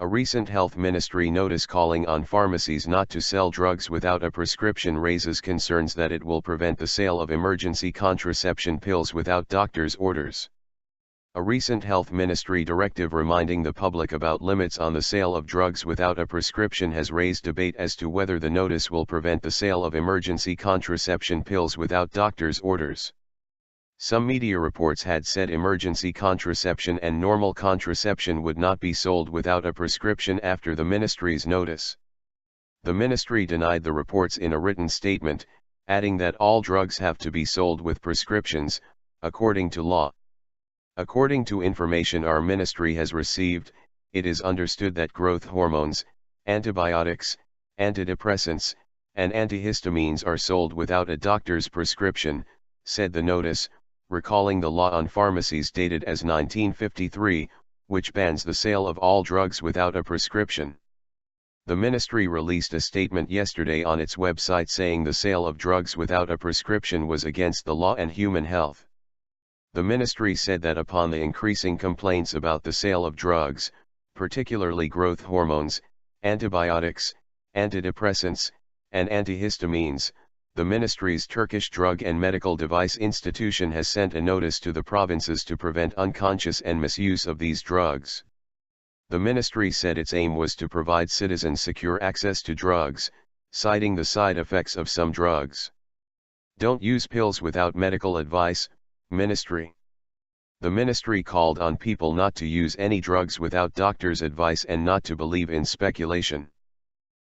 A recent health ministry notice calling on pharmacies not to sell drugs without a prescription raises concerns that it will prevent the sale of emergency contraception pills without doctor's orders. A recent health ministry directive reminding the public about limits on the sale of drugs without a prescription has raised debate as to whether the notice will prevent the sale of emergency contraception pills without doctor's orders. Some media reports had said emergency contraception and normal contraception would not be sold without a prescription after the ministry's notice. The ministry denied the reports in a written statement, adding that all drugs have to be sold with prescriptions, according to law. According to information our ministry has received, it is understood that growth hormones, antibiotics, antidepressants, and antihistamines are sold without a doctor's prescription, said the notice, recalling the law on pharmacies dated as 1953, which bans the sale of all drugs without a prescription. The ministry released a statement yesterday on its website saying the sale of drugs without a prescription was against the law and human health. The ministry said that upon the increasing complaints about the sale of drugs, particularly growth hormones, antibiotics, antidepressants, and antihistamines, the ministry's Turkish Drug and Medical Device Institution has sent a notice to the provinces to prevent unconscious and misuse of these drugs. The ministry said its aim was to provide citizens secure access to drugs, citing the side effects of some drugs. Don't use pills without medical advice, ministry. The ministry called on people not to use any drugs without doctor's advice and not to believe in speculation.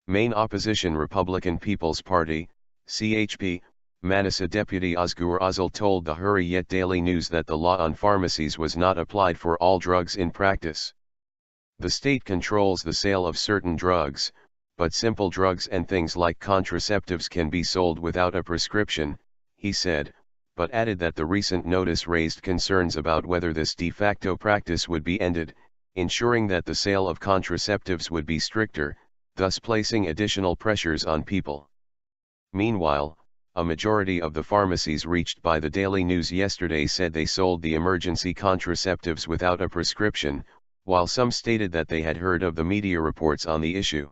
Main opposition Republican People's Party, CHP, Manisa Deputy Özgür Özel told the Hürriyet Daily News that the law on pharmacies was not applied for all drugs in practice. The state controls the sale of certain drugs, but simple drugs and things like contraceptives can be sold without a prescription, he said, but added that the recent notice raised concerns about whether this de facto practice would be ended, ensuring that the sale of contraceptives would be stricter, thus placing additional pressures on people. Meanwhile, a majority of the pharmacies reached by the Daily News yesterday said they sold the emergency contraceptives without a prescription, while some stated that they had heard of the media reports on the issue.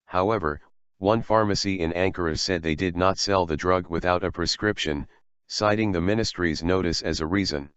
However, one pharmacy in Ankara said they did not sell the drug without a prescription, citing the ministry's notice as a reason.